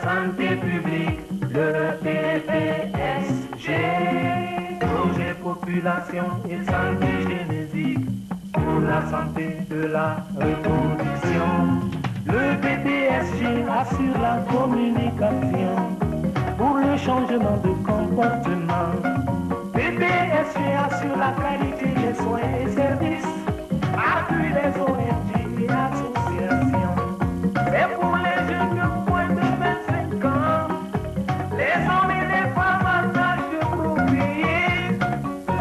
santé publique, le PPSG, projet population et santé génétique, pour la santé de la reproduction. Le PPSG assure la communication pour le changement de comportement. PPSG assure la qualité des soins et services, appuie les ONG et associations. C'est pour les jeunes de moins de 25 ans, les hommes et les femmes en âge de procréer,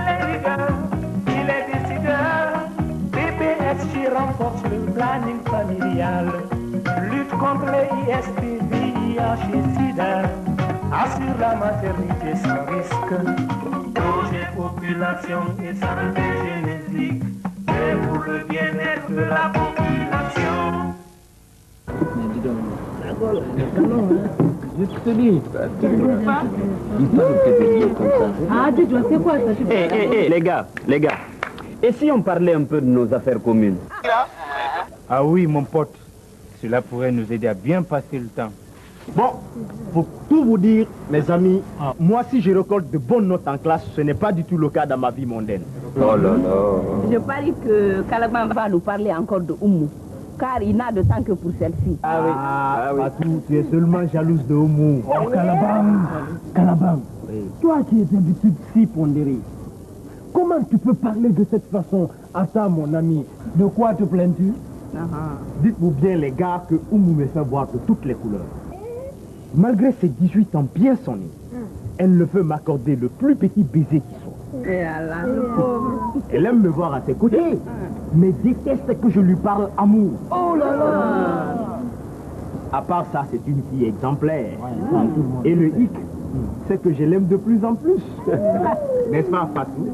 les leaders et les décideurs. PPSG renforce le planning familial, lutte contre les IST, VIH et SIDA, assure la maternité sans risque. Projet population et santé génétique, c'est pour le bien-être de la population. Je te dis, tu ne veux pas? Il parle que de dire comme ça. Ah, tu dois, c'est quoi ça? Eh, les gars. Et si on parlait un peu de nos affaires communes? Ah oui, mon pote. Cela pourrait nous aider à bien passer le temps. Bon, pour tout vous dire, mes amis, moi si je récolte de bonnes notes en classe, ce n'est pas du tout le cas dans ma vie mondaine. Oh là là. Je parie que Calaban va nous parler encore de Oumou, car il n'a de temps que pour celle-ci. Ah oui. Fatou, tu es seulement jalouse de Oumou. Oh, Calaban, toi qui es d'habitude si pondéré, comment tu peux parler de cette façon à ça, mon ami? De quoi te plains-tu? Dites-vous bien, les gars, que Oumou me fait voir de toutes les couleurs. Malgré ses 18 ans bien sonnés, elle ne veut m'accorder le plus petit baiser qui soit. Et Allah, Elle aime me voir à ses côtés, mais déteste que je lui parle amour. Oh là là! À part ça, c'est une fille exemplaire. Et le hic, c'est que je l'aime de plus en plus. N'est-ce pas, Fatou?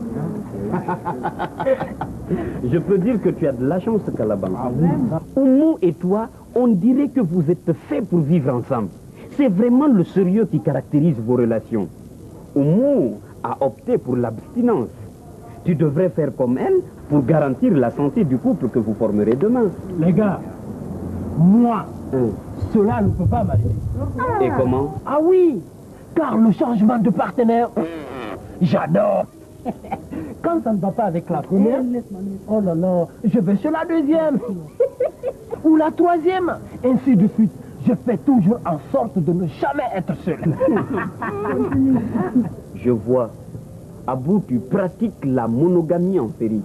Je peux dire que tu as de la chance, Calaban. Oumou et toi, on dirait que vous êtes faits pour vivre ensemble. C'est vraiment le sérieux qui caractérise vos relations. Oumou a opté pour l'abstinence. Tu devrais faire comme elle pour garantir la santé du couple que vous formerez demain. Les gars, moi, cela ne peut pas m'arriver. Et comment? Ah oui, car le changement de partenaire, j'adore. Quand ça ne va pas avec la première, oh là là, je vais sur la deuxième. Ou la troisième, ainsi de suite. Je fais toujours en sorte de ne jamais être seul. Je vois. Abou, tu pratiques la monogamie en série.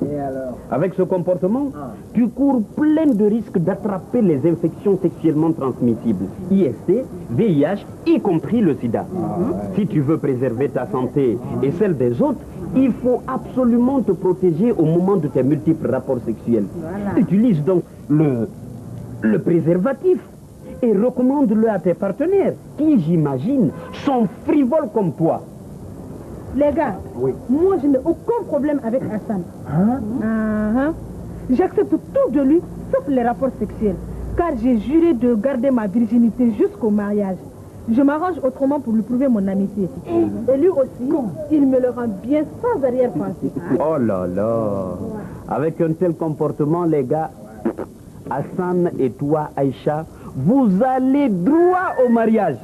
Avec ce comportement, tu cours plein de risques d'attraper les infections sexuellement transmissibles, IST, VIH, y compris le sida. Si tu veux préserver ta santé et celle des autres, il faut absolument te protéger au moment de tes multiples rapports sexuels. Utilise donc le préservatif et recommande-le à tes partenaires qui, j'imagine, sont frivoles comme toi. Les gars, moi je n'ai aucun problème avec Hassan. J'accepte tout de lui, sauf les rapports sexuels. Car j'ai juré de garder ma virginité jusqu'au mariage. Je m'arrange autrement pour lui prouver mon amitié. Et lui aussi, il me le rend bien sans arrière-pensée. Oh là là. Avec un tel comportement, les gars, Hassan et toi, Aïcha, vous allez droit au mariage.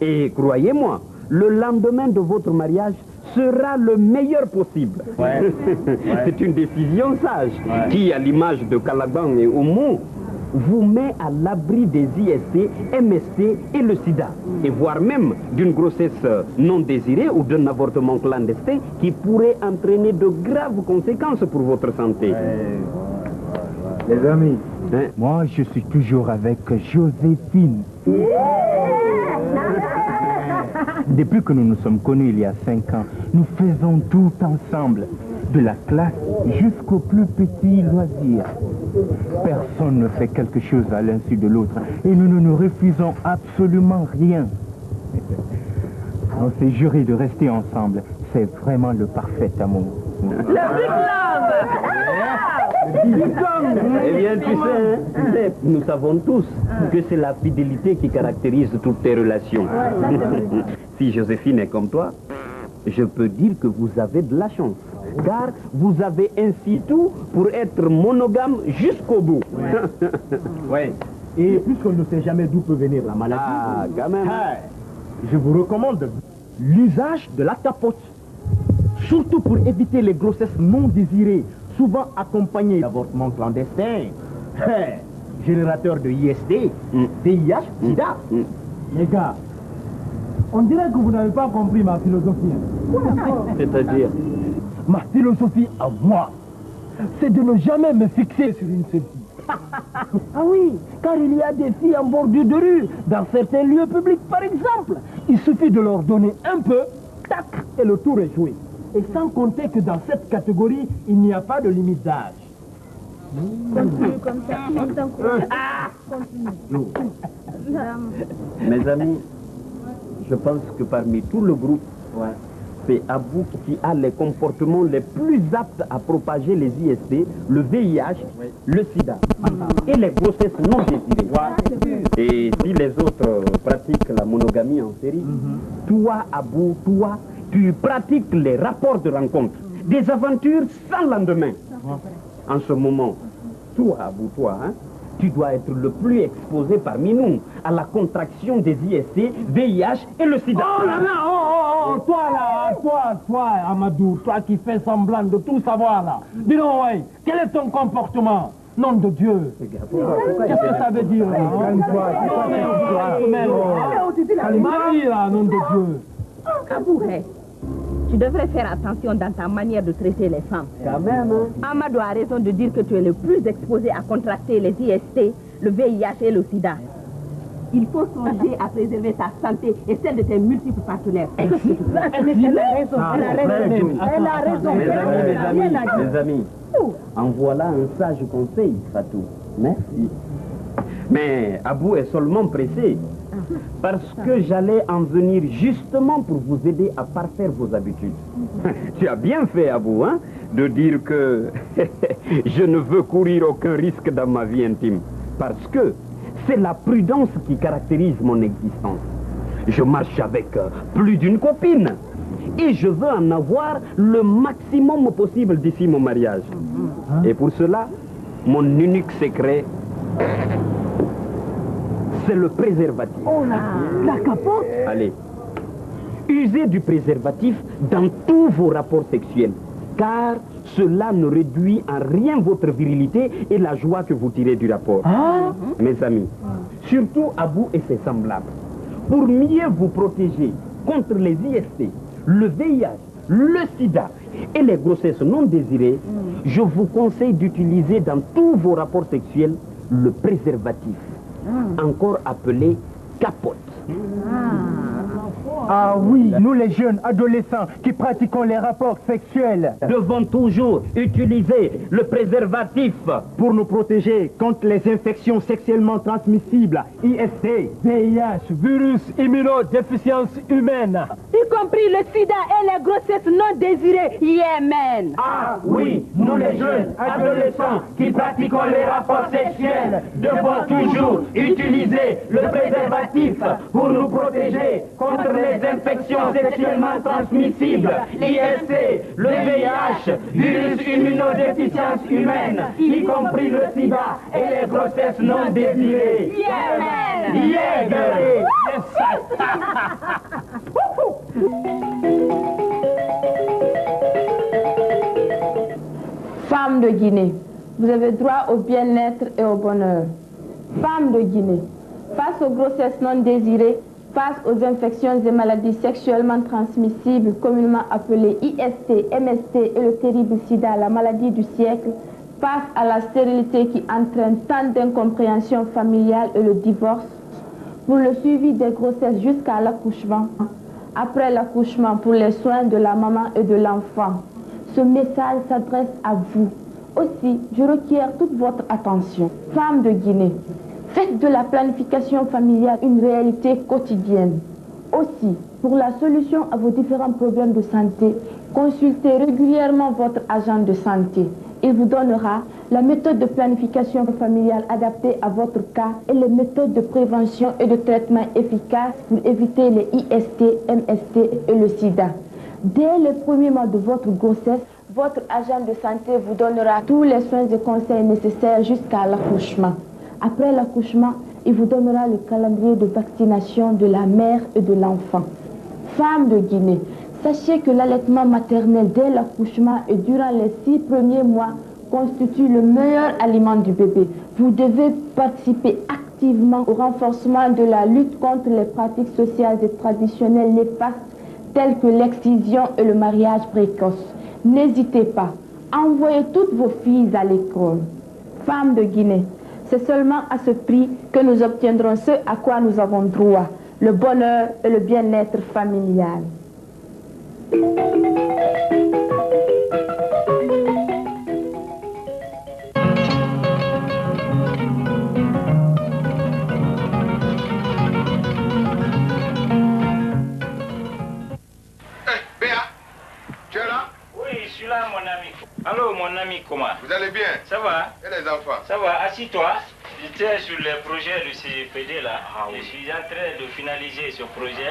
Et croyez-moi, le lendemain de votre mariage sera le meilleur possible. C'est une décision sage qui, à l'image de Calaban et Oumou, vous met à l'abri des IST, MST et le sida. Et voire même d'une grossesse non désirée ou d'un avortement clandestin qui pourrait entraîner de graves conséquences pour votre santé. Les amis, moi je suis toujours avec Joséphine. Depuis que nous nous sommes connus il y a 5 ans, nous faisons tout ensemble, de la classe jusqu'au plus petit loisir. Personne ne fait quelque chose à l'insu de l'autre et nous ne nous refusons absolument rien. On s'est juré de rester ensemble. C'est vraiment le parfait amour. Le big love! Eh bien, tu sais, nous savons tous que c'est la fidélité qui caractérise toutes tes relations. Si Joséphine est comme toi, je peux dire que vous avez de la chance. Car vous avez ainsi tout pour être monogame jusqu'au bout. Ouais. Et puisqu'on ne sait jamais d'où peut venir la maladie, quand même. Je vous recommande l'usage de la capote. Surtout pour éviter les grossesses non désirées, souvent accompagnées d'avortements clandestins. Générateur de IST, VIH, SIDA. Les gars, on dirait que vous n'avez pas compris ma philosophie. C'est-à-dire? Ma philosophie à moi, c'est de ne jamais me fixer sur une seule fille. Ah oui, car il y a des filles en bordure de rue, dans certains lieux publics par exemple. Il suffit de leur donner un peu, tac, et le tour est joué. Et sans compter que dans cette catégorie, il n'y a pas de limite d'âge. Continue comme ça, on t'encourage. Continue. Mes amis, je pense que parmi tout le groupe, c'est Abou qui a les comportements les plus aptes à propager les IST, le VIH, le sida et les grossesses non désirées. Et si les autres pratiquent la monogamie en série, toi, Abou, toi, tu pratiques les rapports de rencontre, des aventures sans lendemain. En ce moment, toi, Abou, toi, tu dois être le plus exposé parmi nous à la contraction des IST, VIH et le sida. Oh là là, toi là, toi, Amadou, toi qui fais semblant de tout savoir là. Dis-donc, ouais, quel est ton comportement? Nom de Dieu. Qu'est-ce que ça veut dire là? Marie là, nom de Dieu. Abou, tu devrais faire attention dans ta manière de traiter les femmes. Quand même, Amadou a raison de dire que tu es le plus exposé à contracter les IST, le VIH et le sida. Il faut songer à préserver ta santé et celle de tes multiples partenaires. Elle a raison, elle a raison. Mes amis, en voilà un sage conseil, Fatou. Merci. Mais Abou est seulement pressé. Parce que j'allais en venir justement pour vous aider à parfaire vos habitudes. Tu as bien fait, Abou, de dire que je ne veux courir aucun risque dans ma vie intime. Parce que c'est la prudence qui caractérise mon existence. Je marche avec plus d'une copine. Et je veux en avoir le maximum possible d'ici mon mariage. Et pour cela, mon unique secret, c'est le préservatif. Oh là, la capote. Allez, usez du préservatif dans tous vos rapports sexuels, car cela ne réduit en rien votre virilité et la joie que vous tirez du rapport. Mes amis, surtout Abou et ses semblables, pour mieux vous protéger contre les IST, le VIH, le sida et les grossesses non désirées, je vous conseille d'utiliser dans tous vos rapports sexuels le préservatif, encore appelé capote. Ah oui, nous les jeunes adolescents qui pratiquons les rapports sexuels devons toujours utiliser le préservatif pour nous protéger contre les infections sexuellement transmissibles, IST, VIH, virus immunodéficience humaine. Y compris le sida et les grossesses non désirées. Yémen. Ah oui, nous les jeunes adolescents qui pratiquons les rapports sexuels devons toujours utiliser le préservatif pour nous protéger contre les infections sexuellement transmissibles, l'IST, le VIH, virus immunodéficience humaine, y compris le sida et les grossesses non désirées. Yémen. Yeah, Femmes de Guinée, vous avez droit au bien-être et au bonheur. Femmes de Guinée, face aux grossesses non désirées, face aux infections et maladies sexuellement transmissibles, communément appelées IST, MST et le terrible sida, la maladie du siècle, face à la stérilité qui entraîne tant d'incompréhension familiale et le divorce, pour le suivi des grossesses jusqu'à l'accouchement, après l'accouchement pour les soins de la maman et de l'enfant. Ce message s'adresse à vous. Aussi, je requiers toute votre attention. Femmes de Guinée, faites de la planification familiale une réalité quotidienne. Aussi, pour la solution à vos différents problèmes de santé, consultez régulièrement votre agent de santé. Il vous donnera la méthode de planification familiale adaptée à votre cas et les méthodes de prévention et de traitement efficaces pour éviter les IST, MST et le sida. Dès les premiers mois de votre grossesse, votre agent de santé vous donnera tous les soins et conseils nécessaires jusqu'à l'accouchement. Après l'accouchement, il vous donnera le calendrier de vaccination de la mère et de l'enfant. Femmes de Guinée, sachez que l'allaitement maternel dès l'accouchement et durant les 6 premiers mois constitue le meilleur aliment du bébé. Vous devez participer activement au renforcement de la lutte contre les pratiques sociales et traditionnelles néfastes telles que l'excision et le mariage précoce. N'hésitez pas, envoyez toutes vos filles à l'école. Femmes de Guinée, c'est seulement à ce prix que nous obtiendrons ce à quoi nous avons droit, le bonheur et le bien-être familial. Allô, mon ami, comment? Vous allez bien? Ça va? Et les enfants? Ça va, assis-toi. J'étais sur le projet du CPD là. Je suis en train de finaliser ce projet.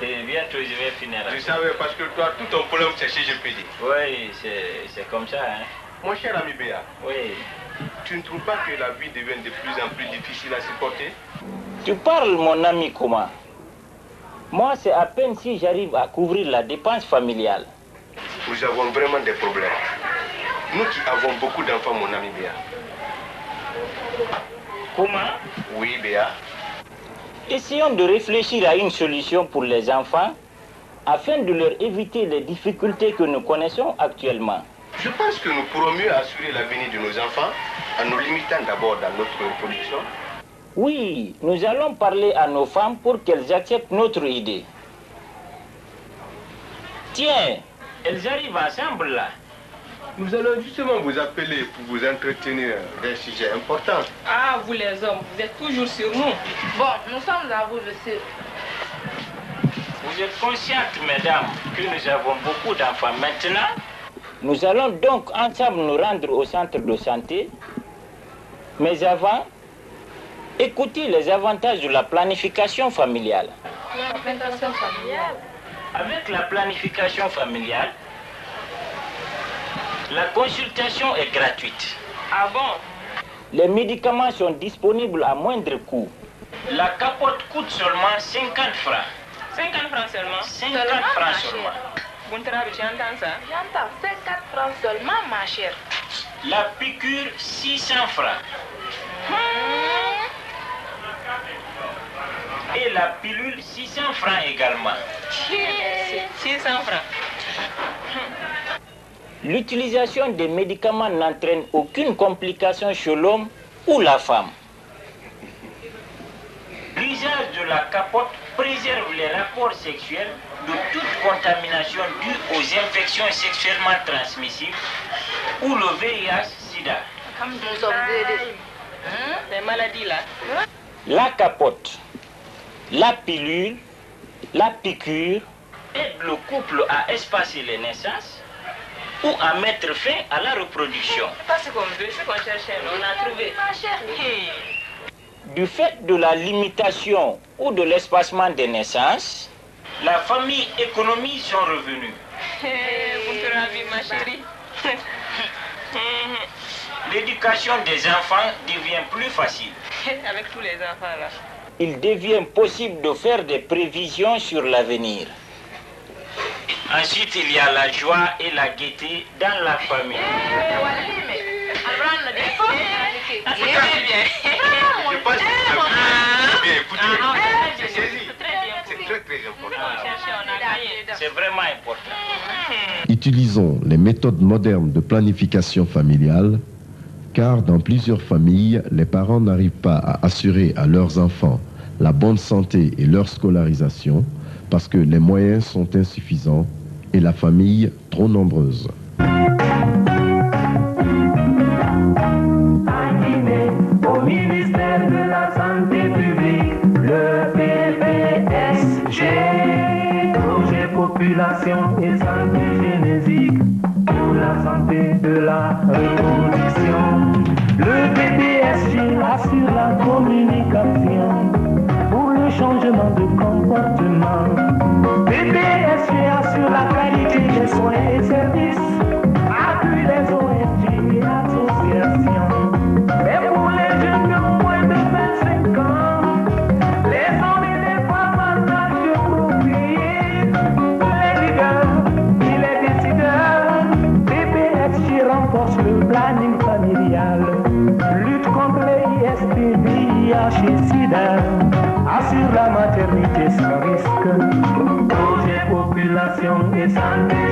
Et bientôt je vais finir. Je savais parce que toi, tout ton problème c'est CGPD. Oui, c'est comme ça. Hein. Mon cher ami Béa. Oui. Tu ne trouves pas que la vie devient de plus en plus difficile à supporter? Tu parles, mon ami, comment? Moi, c'est à peine si j'arrive à couvrir la dépense familiale. Nous avons vraiment des problèmes. Nous qui avons beaucoup d'enfants, mon ami Béa. Comment? Oui, Béa. Essayons de réfléchir à une solution pour les enfants afin de leur éviter les difficultés que nous connaissons actuellement. Je pense que nous pourrons mieux assurer l'avenir de nos enfants en nous limitant d'abord dans notre production. Oui, nous allons parler à nos femmes pour qu'elles acceptent notre idée. Tiens, elles arrivent ensemble là. Nous allons justement vous appeler pour vous entretenir d'un sujet important. Ah, vous les hommes, vous êtes toujours sur nous. Bon, nous sommes à vous, monsieur. Vous êtes conscientes, mesdames, que nous avons beaucoup d'enfants maintenant. Nous allons donc ensemble nous rendre au centre de santé. Mais avant, écoutez les avantages de la planification familiale. La planification familiale? Avec la planification familiale, la consultation est gratuite. Ah bon? Les médicaments sont disponibles à moindre coût. La capote coûte seulement 50 francs. 50 francs seulement? 50 francs seulement. Buntrabi, tu entends ça? J'entends, 50 francs seulement, ma chère. La piqûre, 600 francs. Et la pilule, 600 francs également. 600 francs. L'utilisation des médicaments n'entraîne aucune complication chez l'homme ou la femme. L'usage de la capote préserve les rapports sexuels de toute contamination due aux infections sexuellement transmissibles ou le VIH-Sida. Comme nous sommes Les maladies là. La capote, la pilule, la piqûre aident le couple à espacer les naissances ou à mettre fin à la reproduction. C'est comme ce qu'on cherchait, on a trouvé. Ma chère. Du fait de la limitation ou de l'espacement des naissances, la famille économise son revenu. Buntrabi, ma chérie. L'éducation des enfants devient plus facile. Avec tous les enfants là. Il devient possible de faire des prévisions sur l'avenir. Ensuite, il y a la joie et la gaieté dans la famille. Je pense que c'est bien écouté. C'est très très important. C'est vraiment important. Utilisons les méthodes modernes de planification familiale, car dans plusieurs familles, les parents n'arrivent pas à assurer à leurs enfants la bonne santé et leur scolarisation parce que les moyens sont insuffisants et la famille trop nombreuse. Au ministère de la Santé publique, le PPSG, projet population et santé génétique pour la santé de la reproduction. Le PPSG assure la communication pour le changement de comportement. PPSG assure la qualité des soins et services, appuie les ONG et associations. Et pour les jeunes de moins de 25 ans, planning familial, lutte contre les IST, VIH et SIDA, assure la maternité sans risque, projet population et santé.